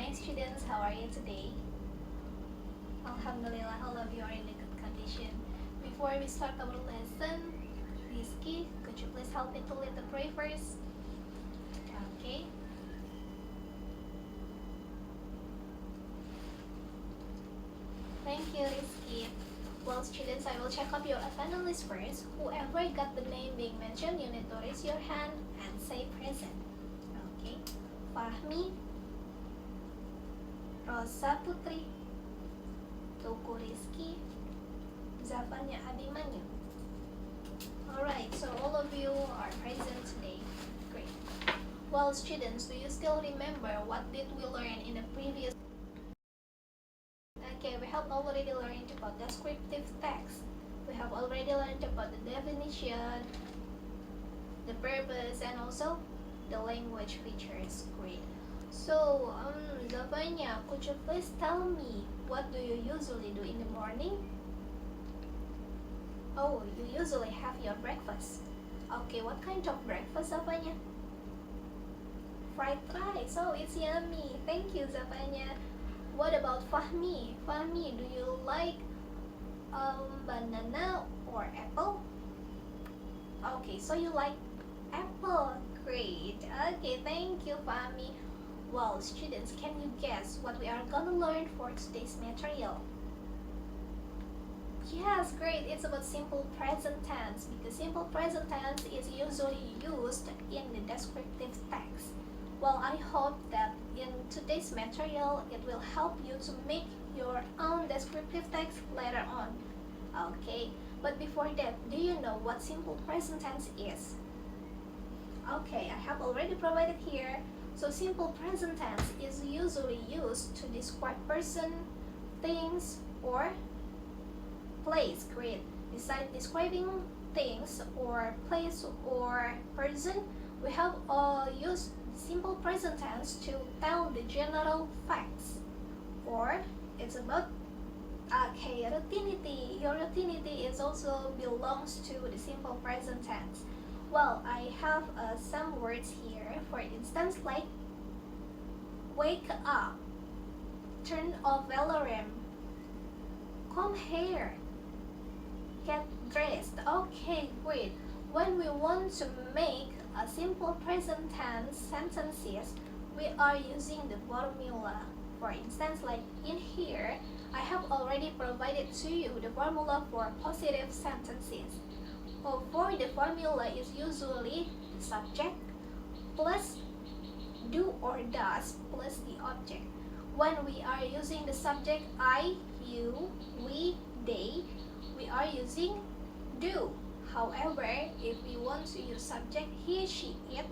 my students, how are you today? Alhamdulillah, all of you are in a good condition. Before we start our lesson, Rizky, could you please help me to lead the prayer first? Okay. Thank you, Rizky. Well, students, I will check up your attendance list first. Whoever got the name being mentioned, you need to raise your hand and say present. Okay. Fahmi, Rosa Putri, Tuku Rizky, Zafanya Abimanyu. Alright, so all of you are present today. Great. Well, students, do you still remember what did we learn in the previous? Okay, we have already learned about descriptive text. We have already learned about the definition, the purpose, and also the language features. Great. So, Zafanya, could you please tell me what do you usually do in the morning? Oh, you usually have your breakfast. Okay, what kind of breakfast, Zafanya? Fried rice. Oh, it's yummy. Thank you, Zafanya. What about Fahmi? Fahmi, do you like banana or apple? Okay, so you like apple. Great. Okay, thank you, Fahmi. Well, students, can you guess what we are gonna learn for today's material? Yes, great. It's about simple present tense because simple present tense is usually used in the descriptive text. Well, I hope that in today's material it will help you to make your own descriptive text later on. Okay, but before that, do you know what simple present tense is? Okay, I have already provided here. So simple present tense is usually used to describe person, things, or place. Great. Besides describing things or place or person, we have used simple present tense to tell the general facts, or it's about routinity. Your routinity is also belongs to the simple present tense. Well, I have some words here. For instance, like wake up, turn off alarm, comb hair, get dressed. Okay, great. When we want to make a simple present tense sentences, we are using the formula. For instance, like in here, I have already provided to you the formula for positive sentences. For the formula is usually the subject plus do or does plus the object. When we are using the subject I, you, we, they, we are using do. However, if we want to use subject he, she, it,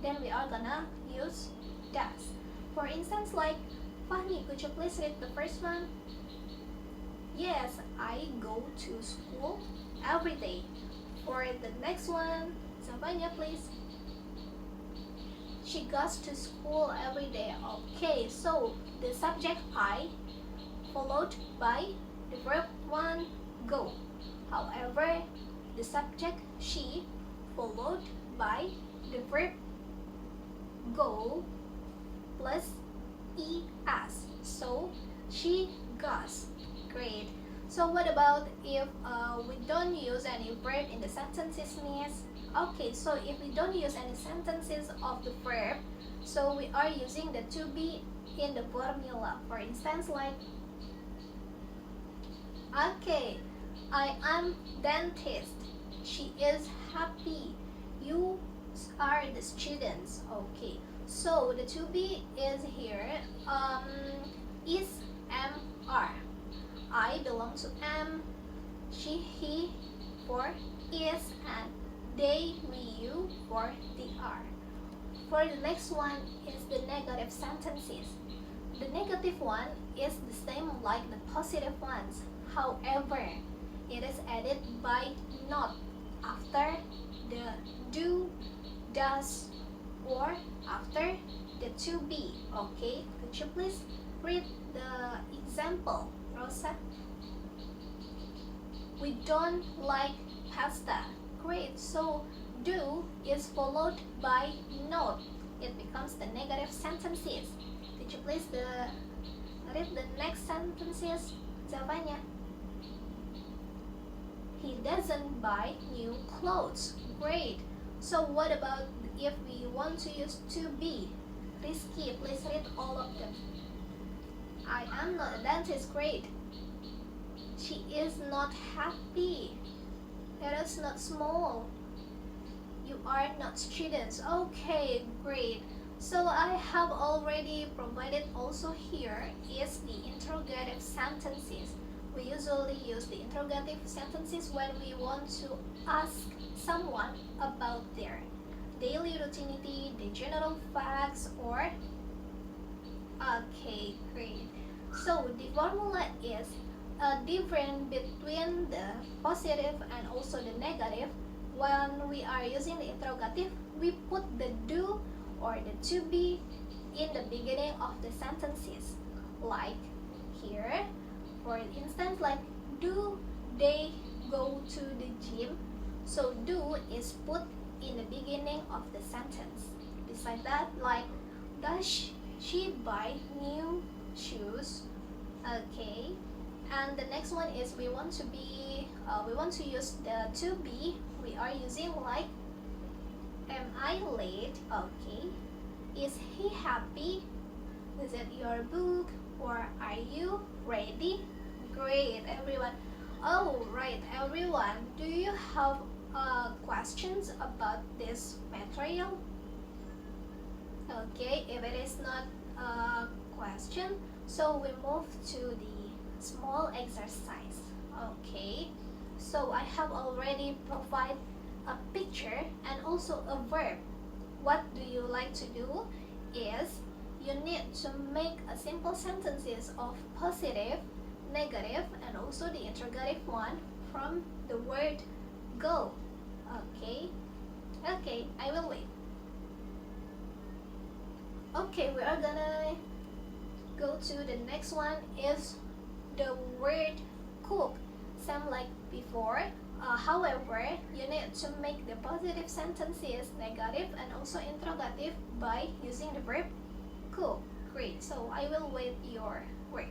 then we are gonna use does. For instance, like Fahmi, could you please read the first one? Yes, I go to school every day. For the next one, Zafanya, please. She goes to school every day. Okay, so the subject I followed by the verb one, go. However, the subject she followed by the verb go plus es. So she goes. Great. So what about if we don't use any verb in the sentences, Miss? Okay, so if we don't use any sentences of the verb, so we are using the to be in the formula. For instance, like okay, I am dentist. She is happy. You are the students. Okay, so the to be is here. Is are. I belong to am. She, he for is, and they, we, you for the are. For the next one is the negative sentences. The negative one is the same like the positive ones. However, it is added by not after the do, does, or after the to be. Okay, could you please read the example, Rosa? We don't like pasta. Great, so do is followed by not. It becomes the negative sentences. The Could you please read the next sentences, Zavanya? He doesn't buy new clothes. Great. So what about if we want to use to be? Rizky, please read all of them. I am not a dentist. Great. She is not happy. It is not small. You are not students. Okay, great. So I have already provided also here is the interrogative sentences. We usually use the interrogative sentences when we want to ask someone about their daily routinity, the general facts, or okay, great. So the formula is a difference between the positive and also the negative. When we are using the interrogative, we put the do or the to be in the beginning of the sentences. Like here, for instance, like do they go to the gym? So do is put in the beginning of the sentence. Besides that, like does she buy new shoes? Okay. And the next one is we want to use the to be. We are using like am I late? Okay. Is he happy? Is it your book? Or are you ready? Great, everyone. Oh, right, everyone. Do you have questions about this material? Okay, if it is not a question, so we move to the small exercise. Okay, so I have already provided a picture and also a verb. What do you like to do is you need to make a simple sentences of positive, negative, and also the interrogative one from the word go. Okay, I will wait. Okay, we are gonna go to the next one is the word cook. Same like before. However, you need to make the positive sentences negative and also interrogative by using the verb cook. Great. So I will wait your work.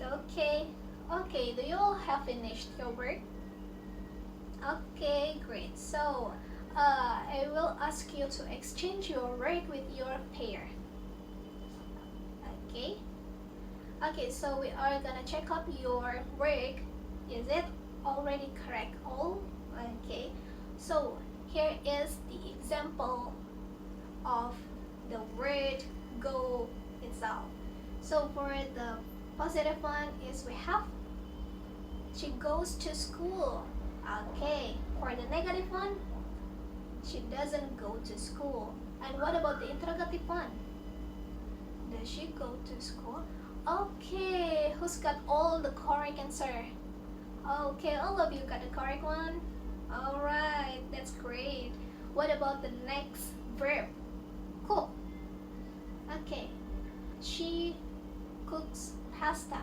Okay. Do you all have finished your work? Okay, great. So I will ask you to exchange your work with your pair. Okay, so we are gonna check out your work. Is it already correct all? Okay, so here is the example of the word go itself. So for the positive one is we have she goes to school. Okay, for the negative one, she doesn't go to school. And what about the interrogative one? Does she go to school? Okay, who's got all the correct answer? Okay, all of you got the correct one? Alright, that's great. What about the next verb? Cook. Okay, she cooks pasta.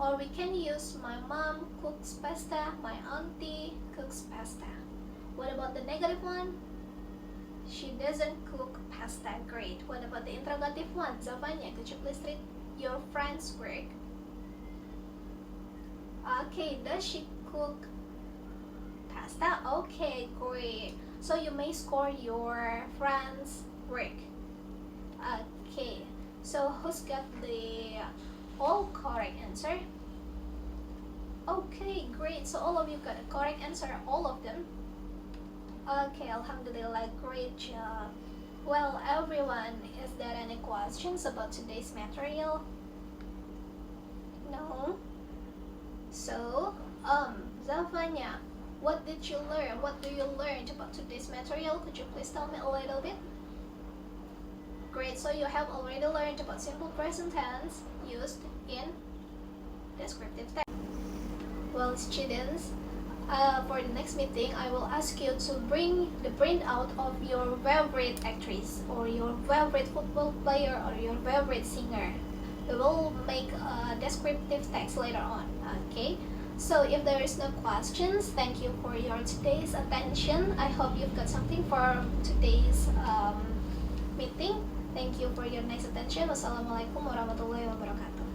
Or we can use my mom cooks pasta, my auntie cooks pasta. What about the negative one? She doesn't cook pasta. Great. What about the interrogative one? Zavanya, could you please read your friend's work? Okay, does she cook pasta? Okay, great. So you may score your friend's work. Okay, so who's got the all correct answer? Okay, great. So all of you got the correct answer, all of them. Okay, alhamdulillah, great job. Well, everyone, is there any questions about today's material? No? So, Zavanya, what did you learn? What do you learn about today's material? Could you please tell me a little bit? Great, so you have already learned about simple present tense used in descriptive text. Well, students, for the next meeting, I will ask you to bring the printout of your favorite actress or your favorite football player or your favorite singer. We will make a descriptive text later on. Okay, so if there is no questions, thank you for your today's attention. I hope you've got something for today's meeting. Thank you for your nice attention. Wassalamualaikum warahmatullahi wabarakatuh.